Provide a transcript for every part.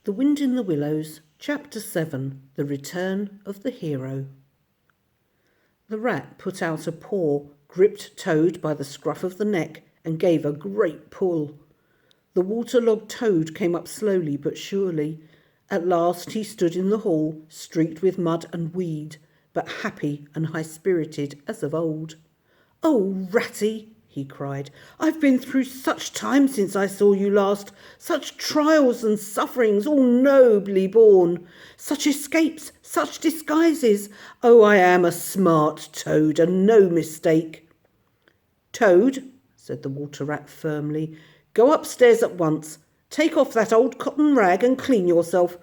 The Wind in the Willows, Chapter 7, The Return of the Hero. The rat put out a paw, gripped Toad by the scruff of the neck, and gave a great pull. The waterlogged Toad came up slowly but surely. At last he stood in the hall, streaked with mud and weed, but happy and high-spirited as of old. "Oh, Ratty!" he cried, "I've been through such times since I saw you last, such trials and sufferings, all nobly borne, such escapes, such disguises. Oh, I am a smart Toad, and no mistake." "Toad," said the water rat firmly, "go upstairs at once. Take off that old cotton rag and clean yourself.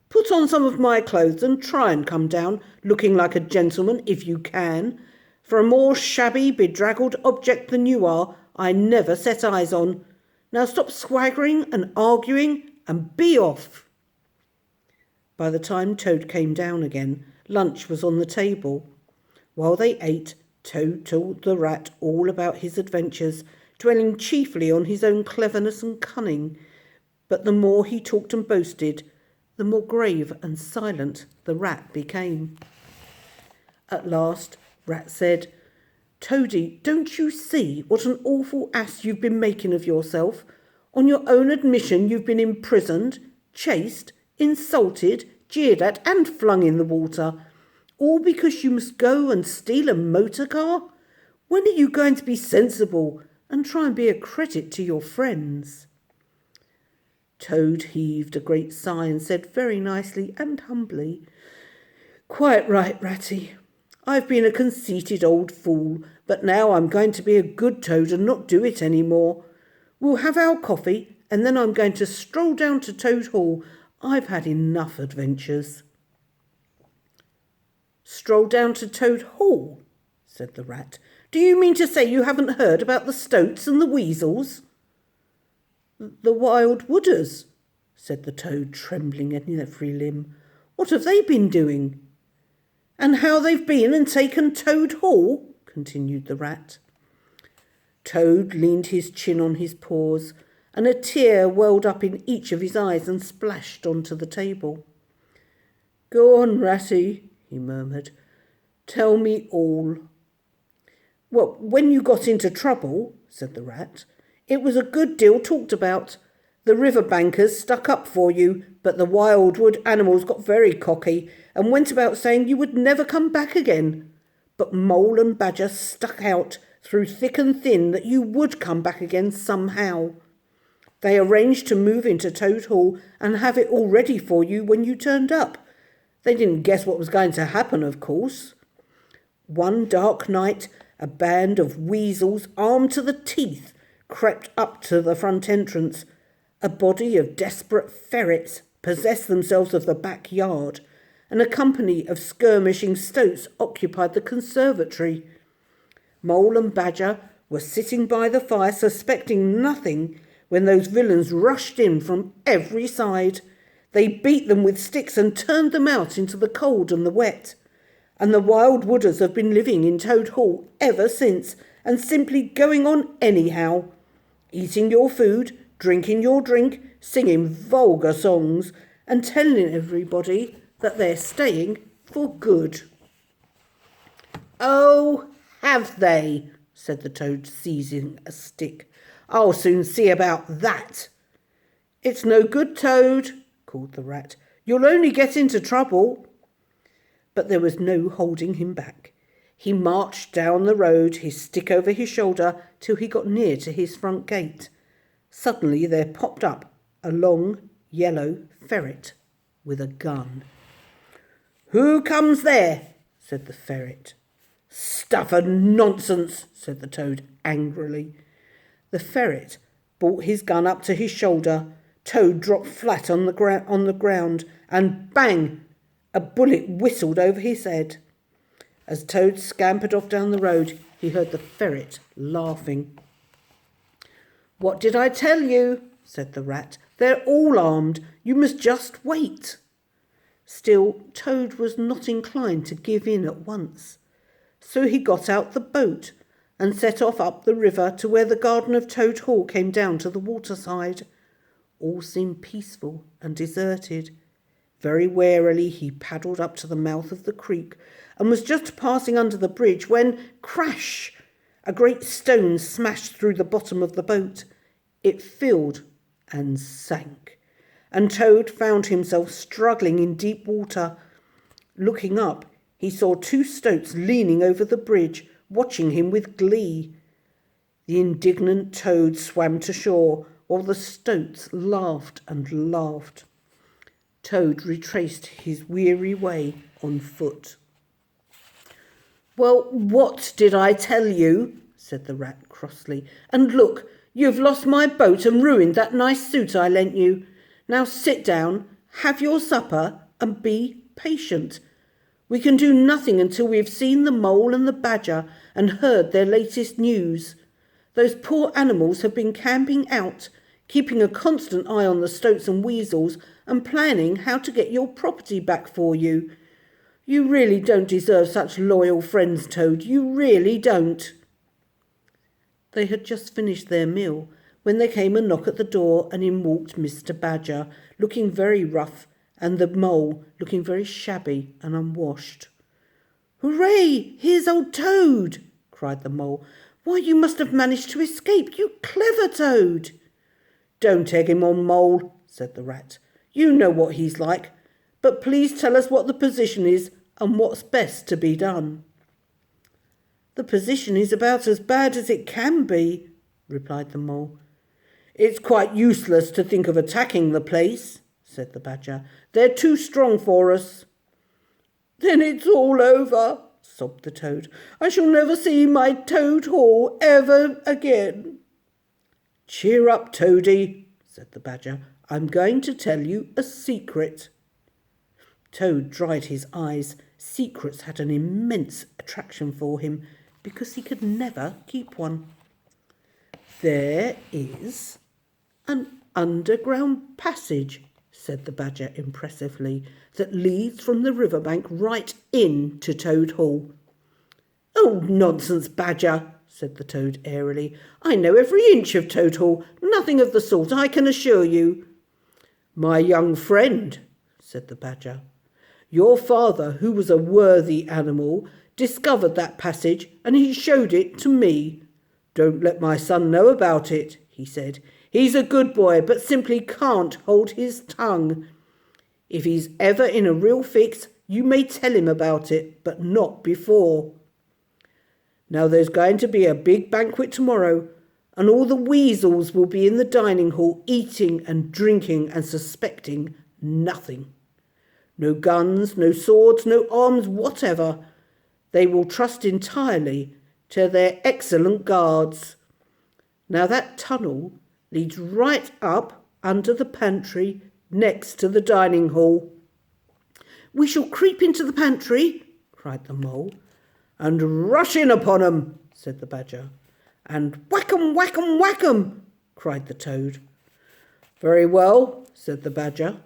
Put on some of my clothes and try and come down, looking like a gentleman if you can. For a more shabby, bedraggled object than you are, I never set eyes on. Now stop swaggering and arguing and be off." By the time Toad came down again, lunch was on the table. While they ate, Toad told the rat all about his adventures, dwelling chiefly on his own cleverness and cunning. But the more he talked and boasted, the more grave and silent the rat became. At last, Rat said, "Toady, don't you see what an awful ass you've been making of yourself? On your own admission you've been imprisoned, chased, insulted, jeered at and flung in the water. All because you must go and steal a motor car? When are you going to be sensible and try and be a credit to your friends?" Toad heaved a great sigh and said very nicely and humbly, "Quite right, Ratty. I've been a conceited old fool, but now I'm going to be a good Toad and not do it any more. We'll have our coffee, and then I'm going to stroll down to Toad Hall. I've had enough adventures." "Stroll down to Toad Hall?" said the rat. "Do you mean to say you haven't heard about the stoats and the weasels?" "The wild wooders," said the Toad, trembling in every limb. "What have they been doing?" "And how they've been and taken Toad Hall?" continued the rat. Toad leaned his chin on his paws, and a tear welled up in each of his eyes and splashed onto the table. "Go on, Ratty," he murmured. "Tell me all." "Well, when you got into trouble," said the rat, "it was a good deal talked about. The river bankers stuck up for you, but the wild wood animals got very cocky and went about saying you would never come back again. But Mole and Badger stuck out through thick and thin that you would come back again somehow. They arranged to move into Toad Hall and have it all ready for you when you turned up. They didn't guess what was going to happen, of course. One dark night, a band of weasels, armed to the teeth, crept up to the front entrance. A body of desperate ferrets possessed themselves of the backyard, and a company of skirmishing stoats occupied the conservatory. Mole and Badger were sitting by the fire, suspecting nothing, when those villains rushed in from every side. They beat them with sticks and turned them out into the cold and the wet. And the wild wooders have been living in Toad Hall ever since, and simply going on anyhow, eating your food, drinking your drink, singing vulgar songs, and telling everybody that they're staying for good." "Oh, have they?" said the Toad, seizing a stick. "I'll soon see about that." "It's no good, Toad," called the rat. "You'll only get into trouble." But there was no holding him back. He marched down the road, his stick over his shoulder, till he got near to his front gate. Suddenly there popped up a long, yellow ferret with a gun. "Who comes there?" said the ferret. "Stuff and nonsense," said the Toad angrily. The ferret brought his gun up to his shoulder. Toad dropped flat on the ground, and bang! A bullet whistled over his head. As Toad scampered off down the road, he heard the ferret laughing. "What did I tell you?" said the rat. "They're all armed. You must just wait." Still, Toad was not inclined to give in at once. So he got out the boat and set off up the river to where the garden of Toad Hall came down to the waterside. all seemed peaceful and deserted. Very warily he paddled up to the mouth of the creek and was just passing under the bridge when, crash! A great stone smashed through the bottom of the boat. It filled and sank, and Toad found himself struggling in deep water. Looking up, he saw two stoats leaning over the bridge, watching him with glee. The indignant Toad swam to shore, while the stoats laughed and laughed. Toad retraced his weary way on foot. "Well, what did I tell you?" said the rat crossly. "And look, you've lost my boat and ruined that nice suit I lent you. Now sit down, have your supper, and be patient. We can do nothing until we have seen the mole and the badger and heard their latest news. Those poor animals have been camping out, keeping a constant eye on the stoats and weasels and planning how to get your property back for you. You really don't deserve such loyal friends, Toad. You really don't." They had just finished their meal when there came a knock at the door, and in walked Mr. Badger, looking very rough, and the mole looking very shabby and unwashed. "Hooray! Here's old Toad!" cried the mole. "Why, you must have managed to escape, you clever Toad!" "Don't egg him on, Mole," said the rat. "You know what he's like. But please tell us what the position is and what's best to be done." "The position is about as bad as it can be," replied the mole. "It's quite useless to think of attacking the place," said the badger. "They're too strong for us." "Then it's all over," sobbed the Toad. "I shall never see my Toad Hall ever again." "Cheer up, Toady," said the badger. "I'm going to tell you a secret." Toad dried his eyes. Secrets had an immense attraction for him because he could never keep one. "There is an underground passage," said the badger impressively, "that leads from the riverbank right in to Toad Hall." "Oh, nonsense, Badger," said the Toad airily. "I know every inch of Toad Hall. Nothing of the sort, I can assure you." "My young friend," said the badger, "your father, who was a worthy animal, discovered that passage and he showed it to me. Don't let my son know about it," he said. "He's a good boy, but simply can't hold his tongue. If he's ever in a real fix, you may tell him about it, but not before. Now there's going to be a big banquet tomorrow, and all the weasels will be in the dining hall eating and drinking and suspecting nothing. No guns, no swords, no arms whatever. They will trust entirely to their excellent guards. Now that tunnel leads right up under the pantry next to the dining hall." "We shall creep into the pantry," cried the mole. "And rush in upon 'em," said the badger. "And whack 'em, whack 'em, whack 'em," cried the Toad. "Very well," said the badger.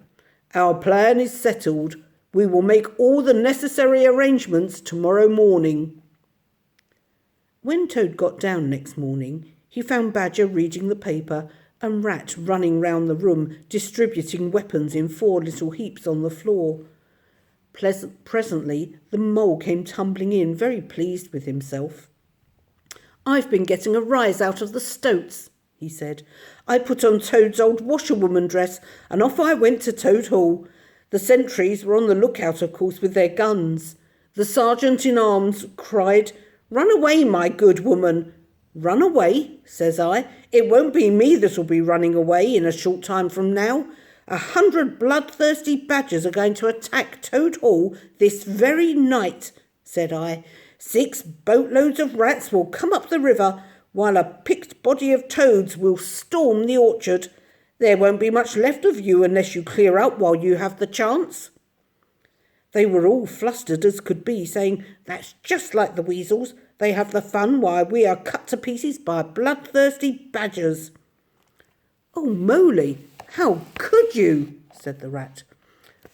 "Our plan is settled. We will make all the necessary arrangements tomorrow morning." When Toad got down next morning, he found Badger reading the paper and Rat running round the room, distributing weapons in 4 little heaps on the floor. Presently, the mole came tumbling in, very pleased with himself. "I've been getting a rise out of the stoats," he said. "I put on Toad's old washerwoman dress, and off I went to Toad Hall. The sentries were on the lookout, of course, with their guns. The sergeant-in-arms cried, 'Run away, my good woman.' 'Run away,' says I. 'It won't be me that'll be running away in a short time from now. 100 bloodthirsty badgers are going to attack Toad Hall this very night,' said I. 'Six boatloads of rats will come up the river, while a picked body of toads will storm the orchard. There won't be much left of you unless you clear out while you have the chance.' They were all flustered as could be, saying, 'That's just like the weasels. They have the fun while we are cut to pieces by bloodthirsty badgers.'" "Oh, Moly, how could you?" said the rat.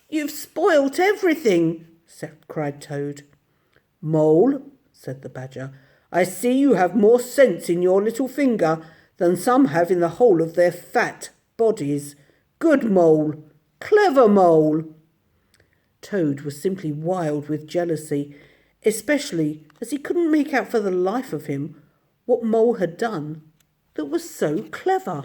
"You've spoilt everything," cried Toad. "Mole," said the badger, "I see you have more sense in your little finger than some have in the whole of their fat bodies. Good mole! Clever mole!" Toad was simply wild with jealousy, especially as he couldn't make out for the life of him what Mole had done that was so clever.